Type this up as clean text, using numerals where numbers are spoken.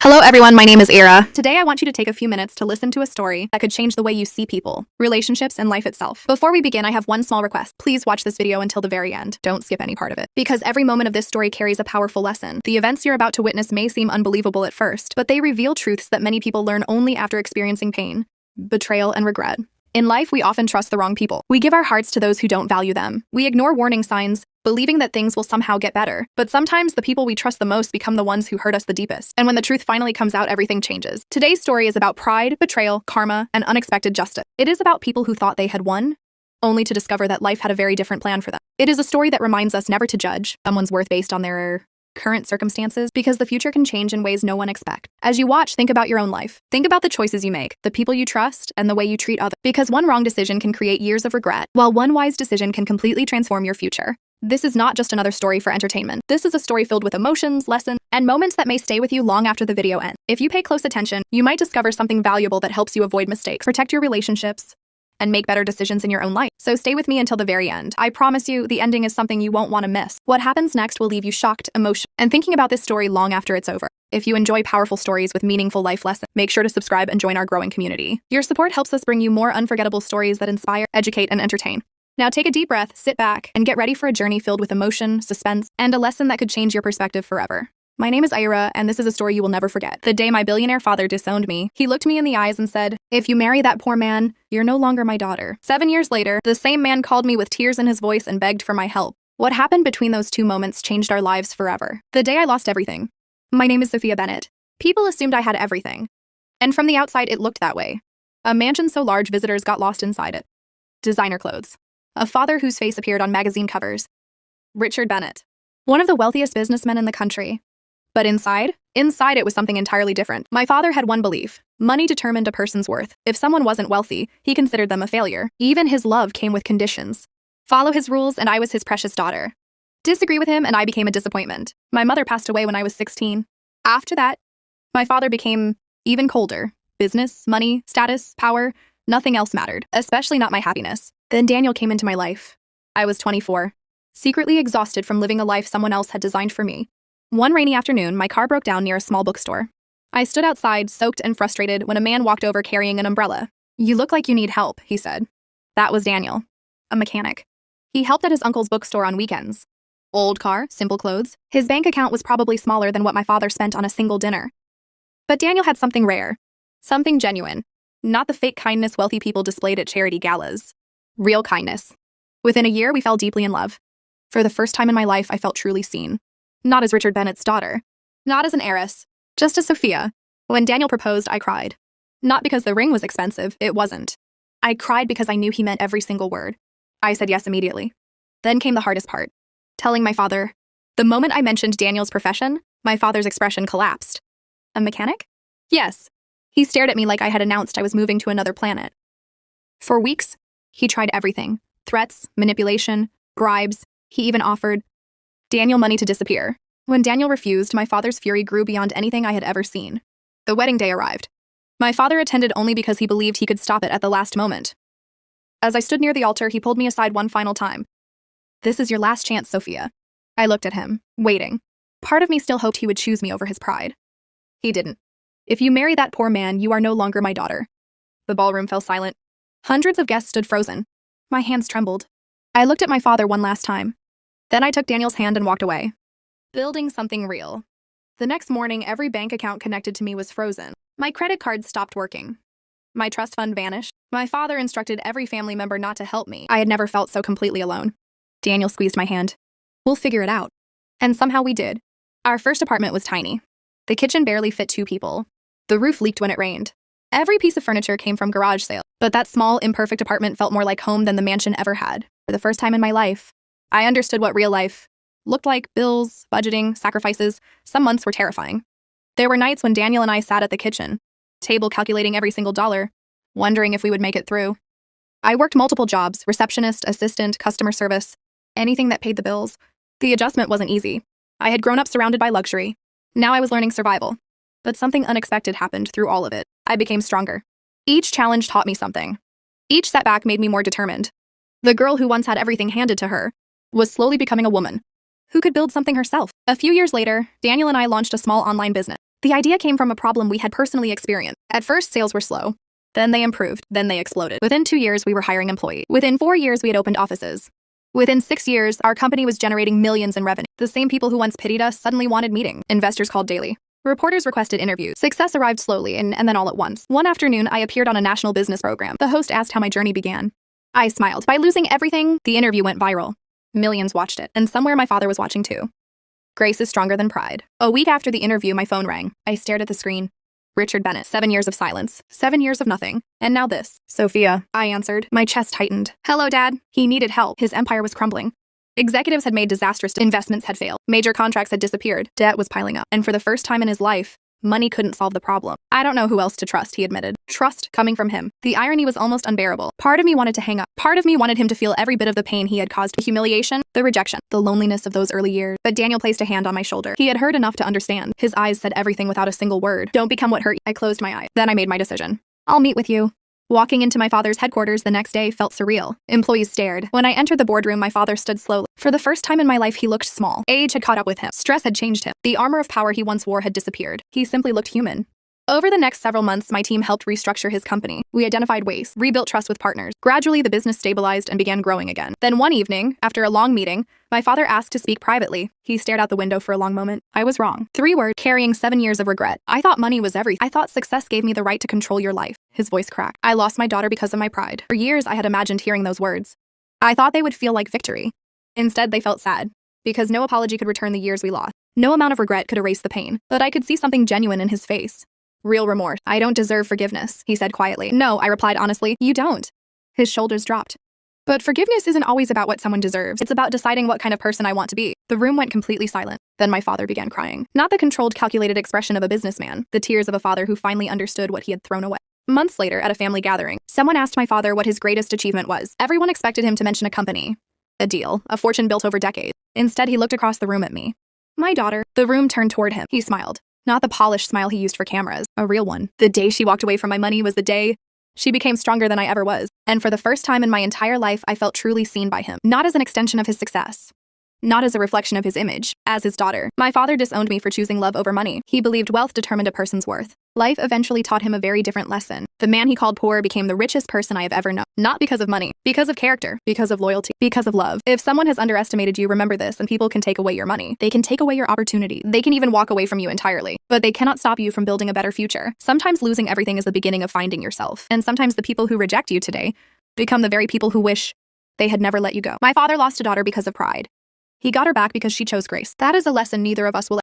Hello everyone, my name is Ira. Today I want you to take a few minutes to listen to a story that could change the way you see people, relationships, and life itself. Before we begin, I have one small request. Please watch this video until the very end. Don't skip any part of it. Because every moment of this story carries a powerful lesson. The events you're about to witness may seem unbelievable at first, but they reveal truths that many people learn only after experiencing pain, betrayal, and regret. In life, we often trust the wrong people. We give our hearts to those who don't value them. We ignore warning signs, believing that things will somehow get better. But sometimes the people we trust the most become the ones who hurt us the deepest. And when the truth finally comes out, everything changes. Today's story is about pride, betrayal, karma, and unexpected justice. It is about people who thought they had won, only to discover that life had a very different plan for them. It is a story that reminds us never to judge someone's worth based on their current circumstances, because the future can change in ways no one expects. As you watch, think about your own life. Think about the choices you make, the people you trust, and the way you treat others. Because one wrong decision can create years of regret, while one wise decision can completely transform your future. This is not just another story for entertainment. This is a story filled with emotions, lessons, and moments that may stay with you long after the video ends. If you pay close attention, you might discover something valuable that helps you avoid mistakes, protect your relationships, and make better decisions in your own life. So stay with me until the very end. I promise you, the ending is something you won't want to miss. What happens next will leave you shocked, emotional, and thinking about this story long after it's over. If you enjoy powerful stories with meaningful life lessons, make sure to subscribe and join our growing community. Your support helps us bring you more unforgettable stories that inspire, educate, and entertain. Now take a deep breath, sit back, and get ready for a journey filled with emotion, suspense, and a lesson that could change your perspective forever. My name is Ira, and this is a story you will never forget. The day my billionaire father disowned me, he looked me in the eyes and said, "If you marry that poor man, you're no longer my daughter." 7 years later, the same man called me with tears in his voice and begged for my help. What happened between those two moments changed our lives forever. The day I lost everything. My name is Sophia Bennett. People assumed I had everything. And from the outside, it looked that way. A mansion so large visitors got lost inside it. Designer clothes. A father whose face appeared on magazine covers. Richard Bennett. One of the wealthiest businessmen in the country. But inside it was something entirely different. My father had one belief: money determined a person's worth. If someone wasn't wealthy, he considered them a failure. Even his love came with conditions. Follow his rules and I was his precious daughter. Disagree with him and I became a disappointment. My mother passed away when I was 16. After that, my father became even colder. Business, money, status, power, nothing else mattered, especially not my happiness. Then Daniel came into my life. I was 24, secretly exhausted from living a life someone else had designed for me. One rainy afternoon, my car broke down near a small bookstore. I stood outside, soaked and frustrated, when a man walked over carrying an umbrella. "You look like you need help," he said. That was Daniel, a mechanic. He helped at his uncle's bookstore on weekends. Old car, simple clothes. His bank account was probably smaller than what my father spent on a single dinner. But Daniel had something rare, something genuine, not the fake kindness wealthy people displayed at charity galas. Real kindness. Within a year, we fell deeply in love. For the first time in my life, I felt truly seen. Not as Richard Bennett's daughter. Not as an heiress. Just as Sophia. When Daniel proposed, I cried. Not because the ring was expensive, it wasn't. I cried because I knew he meant every single word. I said yes immediately. Then came the hardest part. Telling my father. The moment I mentioned Daniel's profession, my father's expression collapsed. A mechanic? Yes. He stared at me like I had announced I was moving to another planet. For weeks, he tried everything. Threats, manipulation, bribes. He even offered Daniel money to disappear. When Daniel refused, my father's fury grew beyond anything I had ever seen. The wedding day arrived. My father attended only because he believed he could stop it at the last moment. As I stood near the altar, he pulled me aside one final time. "This is your last chance, Sophia." I looked at him, waiting. Part of me still hoped he would choose me over his pride. He didn't. "If you marry that poor man, you are no longer my daughter." The ballroom fell silent. Hundreds of guests stood frozen. My hands trembled. I looked at my father one last time. Then I took Daniel's hand and walked away. Building something real. The next morning, every bank account connected to me was frozen. My credit cards stopped working. My trust fund vanished. My father instructed every family member not to help me. I had never felt so completely alone. Daniel squeezed my hand. "We'll figure it out." And somehow we did. Our first apartment was tiny. The kitchen barely fit 2 people. The roof leaked when it rained. Every piece of furniture came from garage sale. But that small, imperfect apartment felt more like home than the mansion ever had. For the first time in my life, I understood what real life looked like: bills, budgeting, sacrifices. Some months were terrifying. There were nights when Daniel and I sat at the kitchen table calculating every single dollar, wondering if we would make it through. I worked multiple jobs: receptionist, assistant, customer service, anything that paid the bills. The adjustment wasn't easy. I had grown up surrounded by luxury. Now I was learning survival. But something unexpected happened through all of it. I became stronger. Each challenge taught me something. Each setback made me more determined. The girl who once had everything handed to her was slowly becoming a woman who could build something herself. A few years later, Daniel and I launched a small online business. The idea came from a problem we had personally experienced. At first, sales were slow. Then they improved. Then they exploded. Within 2 years, we were hiring employees. Within 4 years, we had opened offices. Within 6 years, our company was generating millions in revenue. The same people who once pitied us suddenly wanted meetings. Investors called daily. Reporters requested interviews. Success arrived slowly and then all at once. One afternoon, I appeared on a national business program. The host asked how my journey began. I smiled. By losing everything, the interview went viral. Millions watched it, and somewhere my father was watching too. Grace is stronger than pride. A week after the interview, my phone rang. I stared at the screen. Richard Bennett, 7 years of silence, 7 years of nothing, and now this. Sophia, I answered. My chest tightened. Hello, Dad. He needed help. His empire was crumbling. Executives had made disastrous investments had failed. Major contracts had disappeared. Debt was piling up. And for the first time in his life, money couldn't solve the problem. I don't know who else to trust, he admitted. Trust coming from him. The irony was almost unbearable. Part of me wanted to hang up. Part of me wanted him to feel every bit of the pain he had caused. The humiliation, the rejection, the loneliness of those early years. But Daniel placed a hand on my shoulder. He had heard enough to understand. His eyes said everything without a single word. Don't become what hurt you. I closed my eyes. Then I made my decision. I'll meet with you. Walking into my father's headquarters the next day felt surreal. Employees stared. When I entered the boardroom, my father stood slowly. For the first time in my life, he looked small. Age had caught up with him. Stress had changed him. The armor of power he once wore had disappeared. He simply looked human. Over the next several months, my team helped restructure his company. We identified waste, rebuilt trust with partners. Gradually, the business stabilized and began growing again. Then one evening, after a long meeting, my father asked to speak privately. He stared out the window for a long moment. I was wrong. 3 words, carrying 7 years of regret. I thought money was everything. I thought success gave me the right to control your life. His voice cracked. I lost my daughter because of my pride. For years, I had imagined hearing those words. I thought they would feel like victory. Instead, they felt sad. Because no apology could return the years we lost. No amount of regret could erase the pain. But I could see something genuine in his face. Real remorse. I don't deserve forgiveness, he said quietly. No, I replied honestly, you don't. His shoulders dropped. But forgiveness isn't always about what someone deserves. It's about deciding what kind of person I want to be. The room went completely silent. Then my father began crying. Not the controlled, calculated expression of a businessman. The tears of a father who finally understood what he had thrown away. Months later, at a family gathering, someone asked my father what his greatest achievement was. Everyone expected him to mention a company, a deal, a fortune built over decades. Instead, he looked across the room at me. My daughter. The room turned toward him. He smiled. Not the polished smile he used for cameras, a real one. The day she walked away from my money was the day she became stronger than I ever was. And for the first time in my entire life, I felt truly seen by him. Not as an extension of his success. Not as a reflection of his image. As his daughter. My father disowned me for choosing love over money. He believed wealth determined a person's worth. Life eventually taught him a very different lesson. The man he called poor became the richest person I have ever known. Not because of money. Because of character. Because of loyalty. Because of love. If someone has underestimated you, remember this, and people can take away your money. They can take away your opportunity. They can even walk away from you entirely. But they cannot stop you from building a better future. Sometimes losing everything is the beginning of finding yourself. And sometimes the people who reject you today become the very people who wish they had never let you go. My father lost a daughter because of pride. He got her back because she chose grace. That is a lesson neither of us will